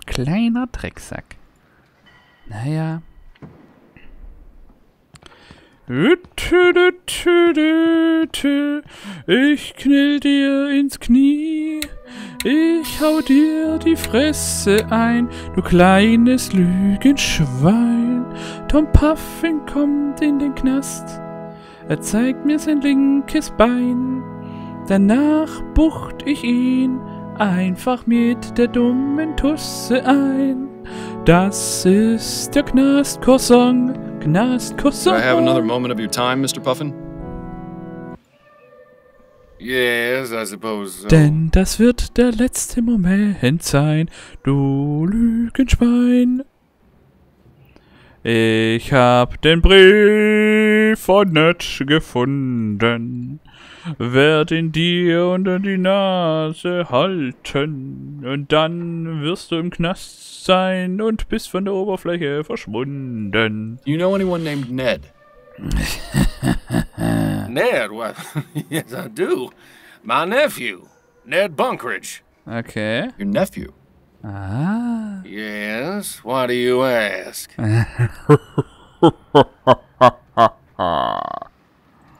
Kleiner Drecksack. Naja. Ich knall dir ins Knie. Ich hau dir die Fresse ein, du kleines Lügenschwein. Tom Puffin kommt in den Knast. Er zeigt mir sein linkes Bein. Danach bucht ich ihn einfach mit der dummen Tusse ein. Das ist der Knastcousin, Knastcousin. Do I have another moment of your time, Mr. Puffin? Yes, I suppose so. Denn das wird der letzte Moment sein, du Lügenschwein. Ich hab den Brief von Nett gefunden. Werd ihn dir unter die Nase halten. Und dann wirst du im Knast sein und bist von der Oberfläche verschwunden. You know anyone named Ned? Ned? Well, yes, I do. My nephew, Ned Bunkridge. Okay. Your nephew? Ah. Yes, why do you ask?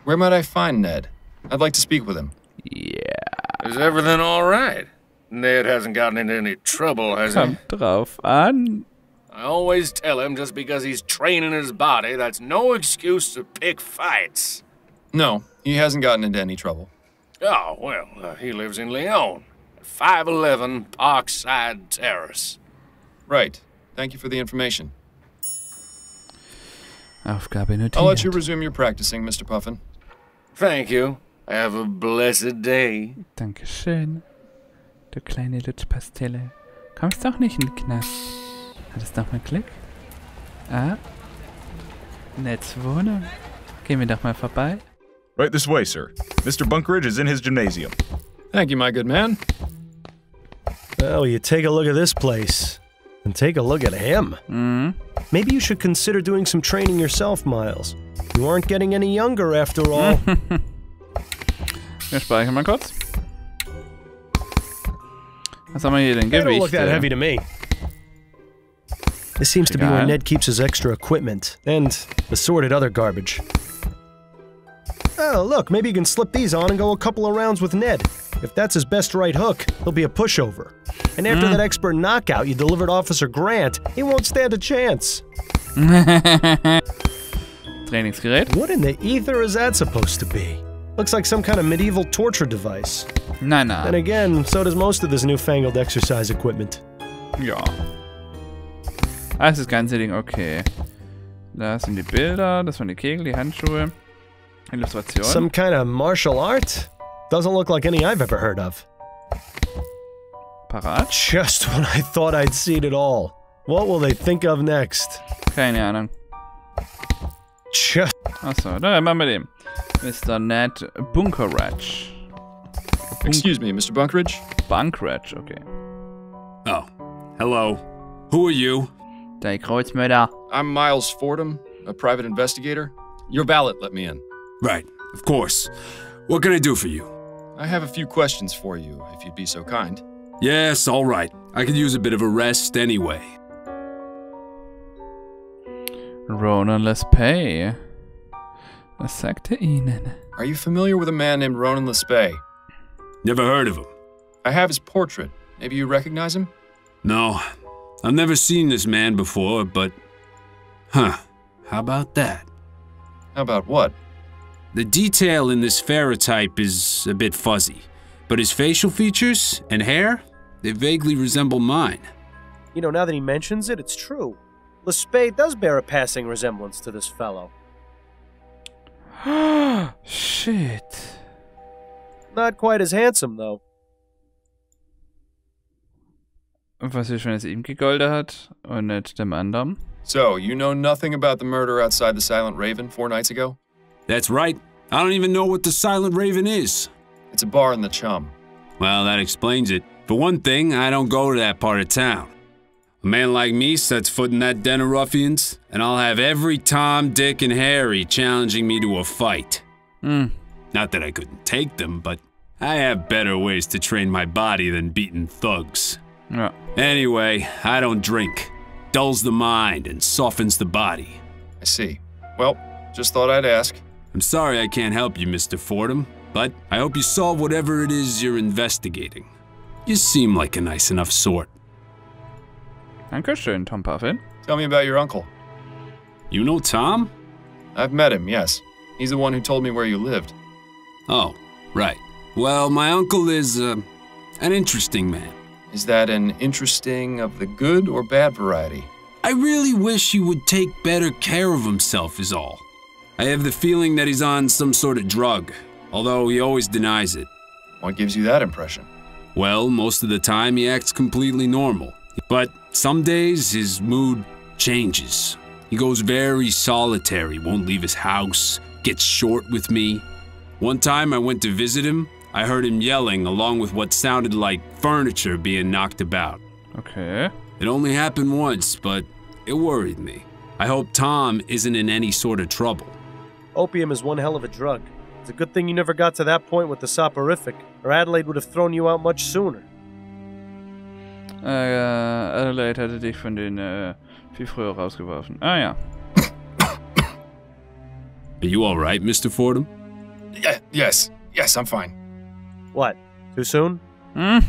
Where might I find Ned? I'd like to speak with him. Yeah. Is everything all right? Ned hasn't gotten into any trouble, has he? Kommt drauf an. I always tell him just because he's training his body, that's no excuse to pick fights. No, he hasn't gotten into any trouble. Oh, well, he lives in Lyon. 511 Parkside Terrace. Right. Thank you for the information. Aufgabe notiert. I'll let you resume your practicing, Mr. Puffin. Thank you. Have a blessed day. Dankeschön. Du kleine Lutschpastille. Kommst doch nicht in den Knast. Hat es doch mal Glück? Ah. Neds Wohnung. Gehen wir doch mal vorbei. Right this way, sir. Mr. Bunkridge is in his gymnasium. Thank you, my good man. Well, you take a look at this place. And take a look at him. Mhm. Maybe you should consider doing some training yourself, Miles. You aren't getting any younger after all. Wir speichern mal kurz. Was haben wir hier denn? They don't look that Gewichte. heavy to me. This seems to be where Ned keeps his extra equipment. And assorted other garbage. Oh, look, maybe you can slip these on and go a couple of rounds with Ned. If that's his best right hook, he'll be a pushover. And after that expert knockout you delivered Officer Grant, he won't stand a chance. Trainingsgerät? What in the ether is that supposed to be? Looks like some kind of medieval torture device. Nein, Then nein. again, so does most of this newfangled exercise equipment. Ja. Ah, ist das ganze Ding okay. Da sind die Bilder, das waren die Kegel, die Handschuhe. Illustration. Some kind of martial art? Doesn't look like any I've ever heard of. Parat? Just when I thought I'd seen it all. What will they think of next? Keine Ahnung. Just Achso, dann machen wir den. Mr. Ned Bunkridge. Excuse me, Mr. Bunkridge? Bunkridge, okay. Oh, hello. Who are you? Der Kreuzmörder. I'm Miles Fordham, a private investigator. Your valet let me in. Right, of course. What can I do for you? I have a few questions for you, if you'd be so kind. Yes, all right. I could use a bit of a rest anyway. Ronan Lespay. Was sagt er Ihnen? Are you familiar with a man named Ronan Lespay? Never heard of him. I have his portrait. Maybe you recognize him? No, I've never seen this man before, but... Huh, how about that? How about what? The detail in this ferrotype is a bit fuzzy, but his facial features and hair, they vaguely resemble mine. You know, now that he mentions it, it's true. Lespay does bear a passing resemblance to this fellow. Shit. Not quite as handsome, though. Und was ist, wenn es ihm gegolten hat und nicht dem anderen? So, you know nothing about the murder outside the Silent Raven 4 nights ago? That's right. I don't even know what the Silent Raven is. It's a bar in the Chum. Well, that explains it. For one thing, I don't go to that part of town. A man like me sets foot in that den of ruffians, and I'll have every Tom, Dick, and Harry challenging me to a fight. Not that I couldn't take them, but I have better ways to train my body than beating thugs. Ja. Anyway, I don't drink. Dulls the mind and softens the body. I see. Well, just thought I'd ask. I'm sorry I can't help you, Mr. Fordham, but I hope you solve whatever it is you're investigating. You seem like a nice enough sort. Dankeschön, Tom Puffin. Tell me about your uncle. You know Tom? I've met him, yes. He's the one who told me where you lived. Oh, right. Well, my uncle is, an interesting man. Is that an interesting of the good or bad variety? I really wish he would take better care of himself is all. I have the feeling that he's on some sort of drug, although he always denies it. What gives you that impression? Well, most of the time he acts completely normal. But some days his mood changes. He goes very solitary, won't leave his house, gets short with me. One time I went to visit him, I heard him yelling along with what sounded like furniture being knocked about. Okay. It only happened once, but it worried me. I hope Tom isn't in any sort of trouble. Opium is one hell of a drug. It's a good thing you never got to that point with the soporific, or Adelaide would have thrown you out much sooner. Adelaide hätte dich von den viel früher rausgeworfen. Ah ja. Are you all right, Mr. Fordham? Yes, I'm fine. What? Too soon? Hm.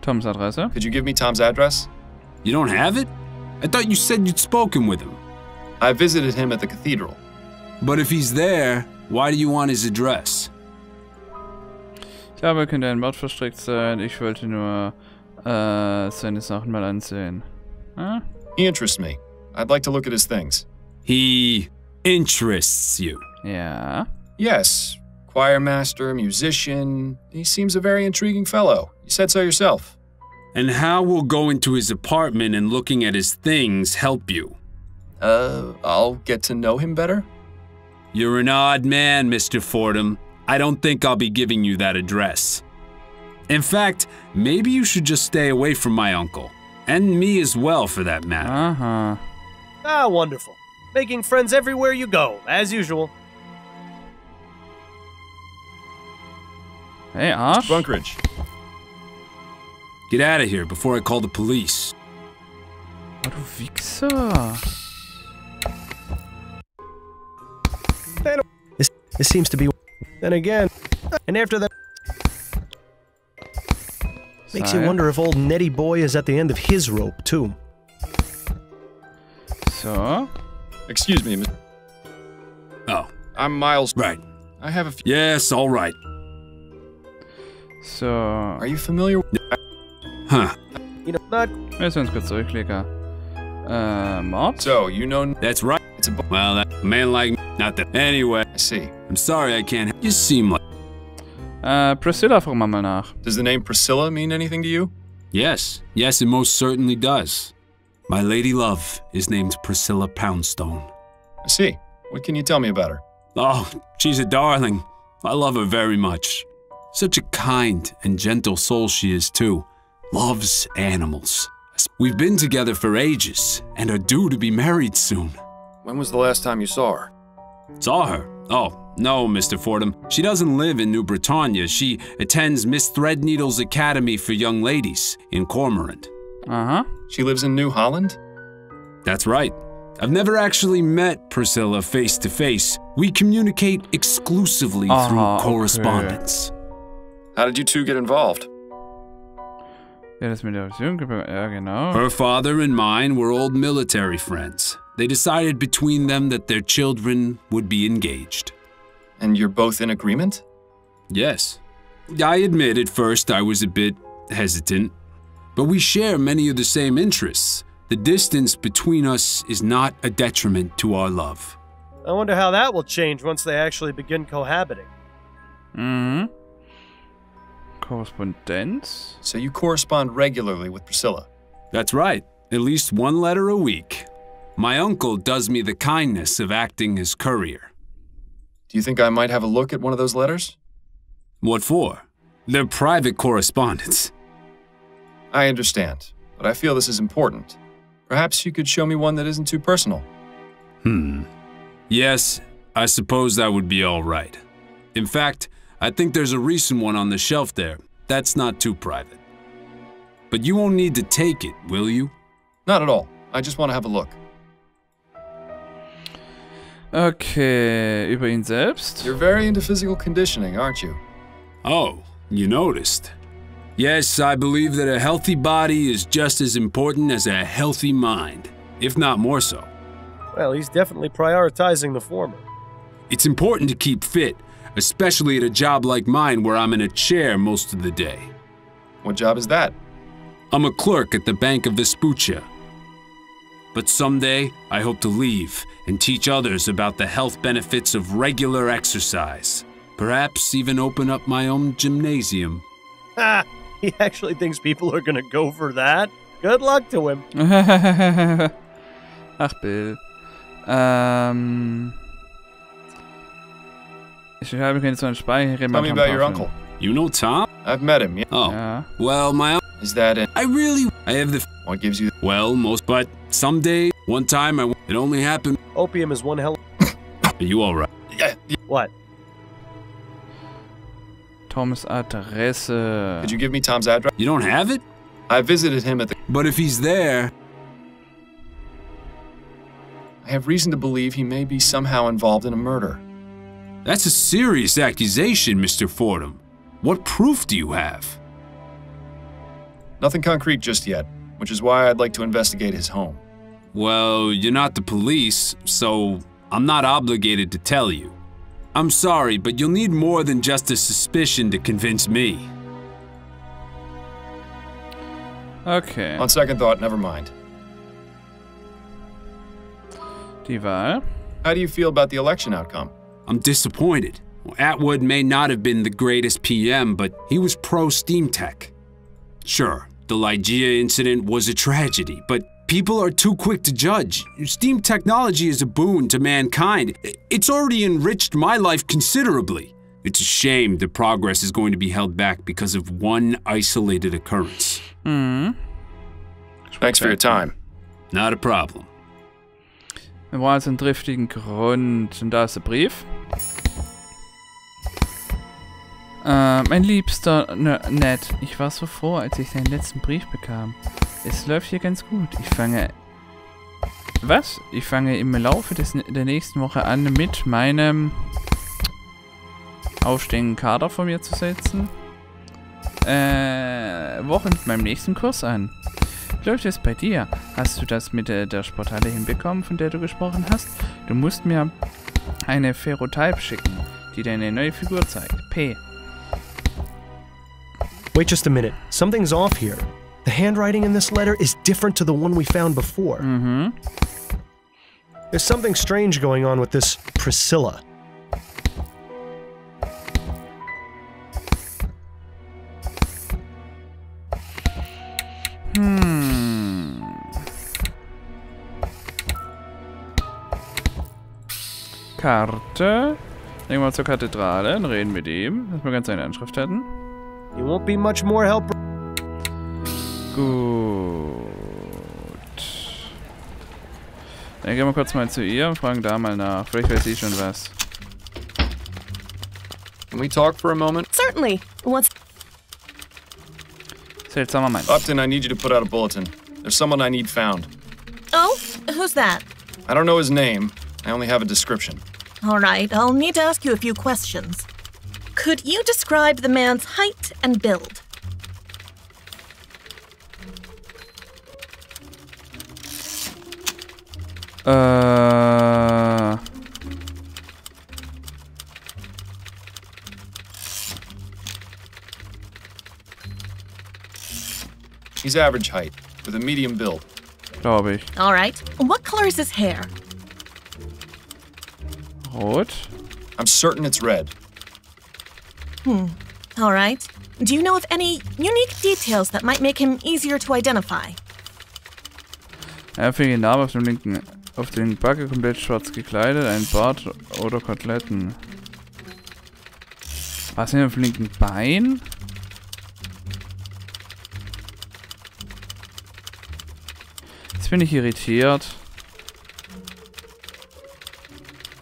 Toms Adresse. Could you give me Tom's address? You don't have it? I thought you said you'd spoken with him. I visited him at the cathedral. But if he's there, why do you want his address? Ich glaube, er könnte ein Mord verstrickt sein. Ich wollte nur seine Sachen mal ansehen. Huh? He interests me. I'd like to look at his things. He interests you. Ja. Yes. Choir master, musician. He seems a very intriguing fellow. You said so yourself. And how will going to his apartment and looking at his things help you? I'll get to know him better? You're an odd man, Mr. Fordham. I don't think I'll be giving you that address. In fact, maybe you should just stay away from my uncle. And me as well, for that matter. Aha. Ah, wonderful. Making friends everywhere you go, as usual. Hey, Arsch. Bunkridge. Get out of here before I call the police. Oh, du Wichser. This seems to be... Then again... And after that... Makes you wonder if old Nettie boy is at the end of his rope, too. So. Excuse me, Mr. Oh, I'm Miles. right. I have a few... Yes, all right. So. Are you familiar with... Huh. You know, not... Wir sind uns kurz zurücklegen. Mord? So, you know... That's right. It's a... Well, that man like me, not that. Anyway, I see. I'm sorry I can't. You seem like. Priscilla, fragen wir mal nach. Does the name Priscilla mean anything to you? Yes, it most certainly does. My lady love is named Priscilla Poundstone. I see. What can you tell me about her? Oh, she's a darling. I love her very much. Such a kind and gentle soul she is, too. Loves animals. We've been together for ages and are due to be married soon. When was the last time you saw her? Saw her? Oh, no, Mr. Fordham. She doesn't live in New Britannia. She attends Miss Threadneedle's Academy for Young Ladies in Cormorant. Aha. She lives in New Holland? That's right. I've never actually met Priscilla face to face. We communicate exclusively through correspondence. How did you two get involved? Ja, das mit der Vision, ja, genau. Her father and mine were old military friends. They decided between them that their children would be engaged. And you're both in agreement? Yes. I admit at first I was a bit hesitant, but we share many of the same interests. The distance between us is not a detriment to our love. I wonder how that will change once they actually begin cohabiting. Mhm. Korrespondenz? So you correspond regularly with Priscilla? That's right. At least one letter a week. My uncle does me the kindness of acting as courier. Do you think I might have a look at one of those letters? What for? They're private correspondence. I understand, but I feel this is important. Perhaps you could show me one that isn't too personal. Yes, I suppose that would be all right. In fact, I think there's a recent one on the shelf there. That's not too private. But you won't need to take it, will you? Not at all. I just want to have a look. Okay, über ihn selbst. You're very into physical conditioning, aren't you? Oh, you noticed. Yes, I believe that a healthy body is just as important as a healthy mind, if not more so. Well, he's definitely prioritizing the former. It's important to keep fit, especially at a job like mine where I'm in a chair most of the day. What job is that? I'm a clerk at the Bank of Vespuccia. But someday, I hope to leave and teach others about the health benefits of regular exercise. Perhaps even open up my own gymnasium. Ha! He actually thinks people are gonna go for that? Good luck to him. Ach, Bill. Ich habe keine so einen Speicher. Tell me about your uncle. You know Tom? I've met him, yeah. Oh, Yeah. well, my uncle. Is that it? I have the. What gives you... Well, but someday, one time, it only happened. Opium is one hell. Are you alright? Yeah. What? Toms Adresse. Could you give me Tom's address? You don't have it? I visited him at the... But if he's there. I have reason to believe he may be somehow involved in a murder. That's a serious accusation, Mr. Fordham. What proof do you have? Nothing concrete just yet, which is why I'd like to investigate his home. Well, you're not the police, so I'm not obligated to tell you. I'm sorry, but you'll need more than just a suspicion to convince me. Okay. On second thought, never mind. Die Wahl. How do you feel about the election outcome? I'm disappointed. Atwood may not have been the greatest PM, but he was pro-Steam Tech. Sure, the Lygia incident was a tragedy, but people are too quick to judge. Steam technology is a boon to mankind. It's already enriched my life considerably. It's a shame the progress is going to be held back because of one isolated occurrence. Thanks for your time. Not a problem. Wir brauchen also einen triftigen Grund. Und da ist der Brief. Mein liebster Ned, ich war so froh, als ich deinen letzten Brief bekam. Es läuft hier ganz gut. Ich fange im Laufe der nächsten Woche an, mit meinem aufstehenden Kader vor mir zu setzen. Mit meinem nächsten Kurs an. Wie läuft es bei dir? Hast du das mit der Sporthalle hinbekommen, von der du gesprochen hast? Du musst mir eine Ferrotype schicken, die deine neue Figur zeigt. P. Wait just a minute. Something's off here. The handwriting in this letter is different to the one we found before. There's something strange going on with this Priscilla. Karte. Gehen wir mal zur Kathedrale, dann reden mit ihm, dass wir ganz seine Anschrift hatten. You won't be much more help. Gut. Dann gehen wir kurz mal zu ihr und fragen da mal nach. Vielleicht weiß sie schon was. Can we talk for a moment? Certainly. What's... Seltsamer Mann. Upton, I need you to put out a bulletin. There's someone I need found. Oh? Who's that? I don't know his name. I only have a description. All right, I'll need to ask you a few questions. Could you describe the man's height and build? He's average height, with a medium build. Glaube ich. All right. What color is his hair? Rot. I'm certain it's red. All right. Do you know of any unique details that might make him easier to identify? Er fing den Namen auf den Backe komplett schwarz gekleidet, ein Bart oder Koteletten. Was denn auf dem linken Bein? Jetzt bin ich irritiert.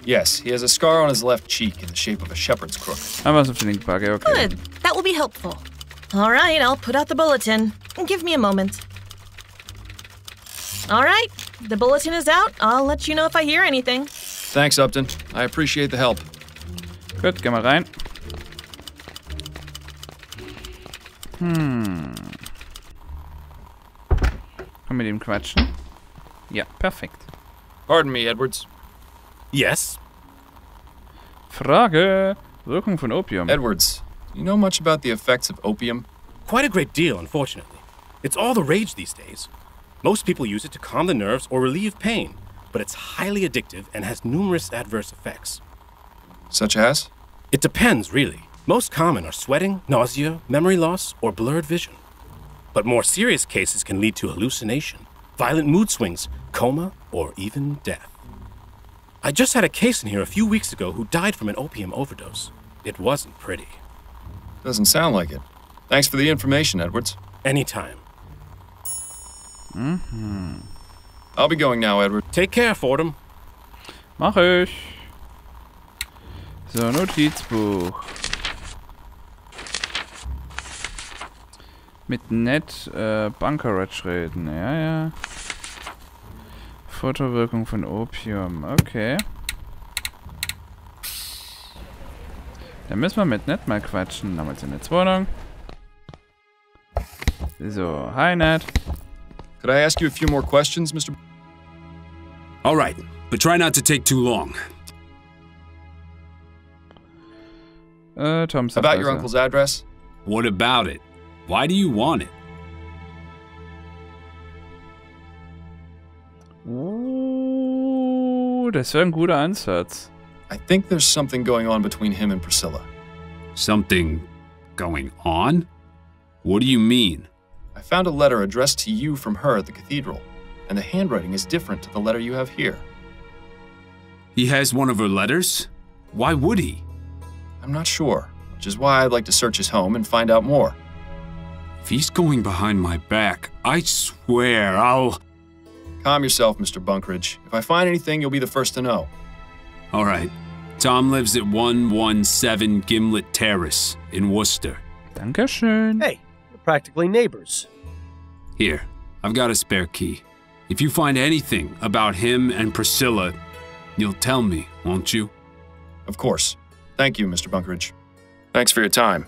Yes, he has a scar on his left cheek in the shape of a shepherd's crook. Aber was auf den linken Backe, okay. Good. That will be helpful. All right, I'll put out the bulletin. Give me a moment. All right, the bulletin is out. I'll let you know if I hear anything. Thanks, Upton. I appreciate the help. Gut, geh mal rein. Kann mit ihm quatschen? Ja, perfekt. Pardon me, Edwards. Yes? Frage. Wirkung von Opium. Edwards, do you know much about the effects of opium? Quite a great deal, unfortunately. It's all the rage these days. Most people use it to calm the nerves or relieve pain, but it's highly addictive and has numerous adverse effects. Such as? It depends, really. Most common are sweating, nausea, memory loss, or blurred vision. But more serious cases can lead to hallucination, violent mood swings, coma, or even death. I just had a case in here a few weeks ago who died from an opium overdose. It wasn't pretty. Doesn't sound like it. Thanks for the information, Edwards. Anytime. I'll be going now, Edward. Take care, Fordham. Mach ich. So, Notizbuch. Mit Ned Bunkerage reden. Ja, ja. Fotowirkung von Opium. Okay. Dann müssen wir mit Ned mal quatschen. Damals in der Wohnung. So, hi Ned. Could I ask you a few more questions, Mr. All right, but try not to take too long. Tom's About your uncle's address? What about it? Why do you want it? Das wäre ein guter Ansatz. I think there's something going on between him and Priscilla. Something going on? What do you mean? I found a letter addressed to you from her at the cathedral, and the handwriting is different to the letter you have here. He has one of her letters? Why would he? I'm not sure, which is why I'd like to search his home and find out more. If he's going behind my back, I swear I'll... Calm yourself, Mr. Bunkridge. If I find anything, you'll be the first to know. All right. Tom lives at 117 Gimlet Terrace in Worcester. Dankeschön. Hey, we're practically neighbors. Here, I've got a spare key. If you find anything about him and Priscilla, you'll tell me, won't you? Of course. Thank you, Mr. Bunkridge. Thanks for your time.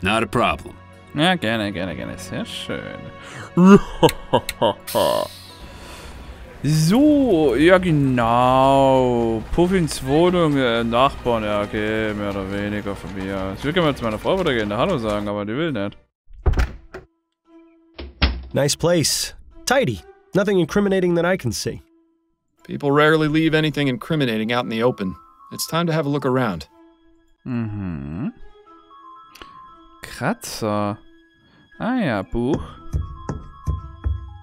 Not a problem. Ja, gerne, gerne, gerne. Sehr schön. So, ja genau. Puffins Wohnung, Nachbarn, ja okay, mehr oder weniger von mir. Ich will gerne mal zu meiner Frau wieder gehen, da Hallo sagen, aber die will nicht. Nice place. Tidy. Nothing incriminating that I can see. People rarely leave anything incriminating out in the open. It's time to have a look around. Mhm. Kratzer. Ah ja, Buch.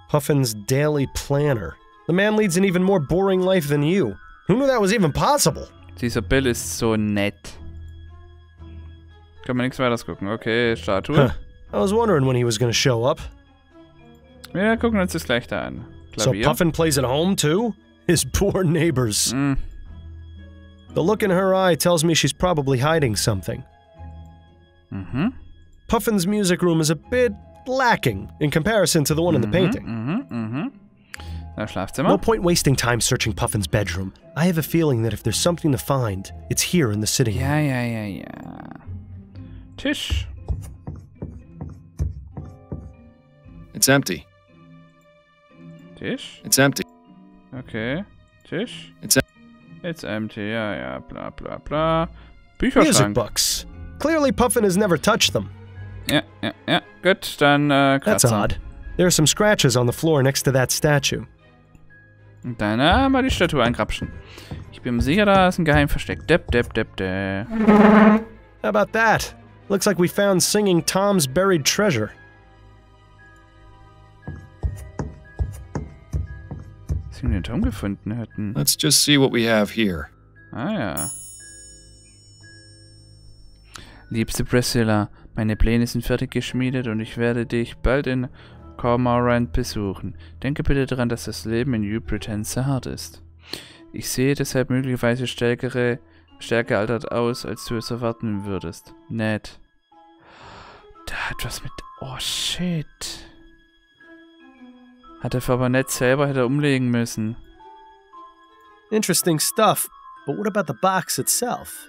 Puffin's Daily Planner. The man leads an even more boring life than you. Who knew that was even possible? Dieser Bill ist so nett. Kann man nichts weiteres gucken. Okay, Statue. Huh. I was wondering when he was gonna show up. Wir gucken uns das gleich da an. So Klavier. Puffin plays at home too? His poor neighbors. Mm. The look in her eye tells me she's probably hiding something. Mhm. Puffin's music room is a bit lacking in comparison to the one in the painting. Das Schlafzimmer. No point wasting time searching Puffin's bedroom. I have a feeling that if there's something to find, it's here in the sitting room. Ja. Tisch. It's empty. Tisch? It's empty. Okay. Tisch? It's empty. Ja, bla bla bla. Music Bücherschrank. books. Clearly Puffin has never touched them. Ja. Gut, dann That's Kratzer. odd. There are some scratches on the floor next to that statue. Und dann mal die Statue eingrapschen. Ich bin mir sicher, da ist ein Geheimversteck. Depp. How about that? Looks like we found Singing Tom's buried treasure. Dass wir den Tom gefunden hätten. Let's just see what we have here. Ah ja. Liebste Priscilla, meine Pläne sind fertig geschmiedet und ich werde dich bald in Cormorant besuchen. Denke bitte daran, dass das Leben in New Britain sehr hart ist. Ich sehe deshalb möglicherweise stärker altert aus, als du es erwarten würdest. Ned. Der hat was mit... Oh, shit. Hat er aber nicht selber, hätte er umlegen müssen. Interesting stuff, but what about the box itself?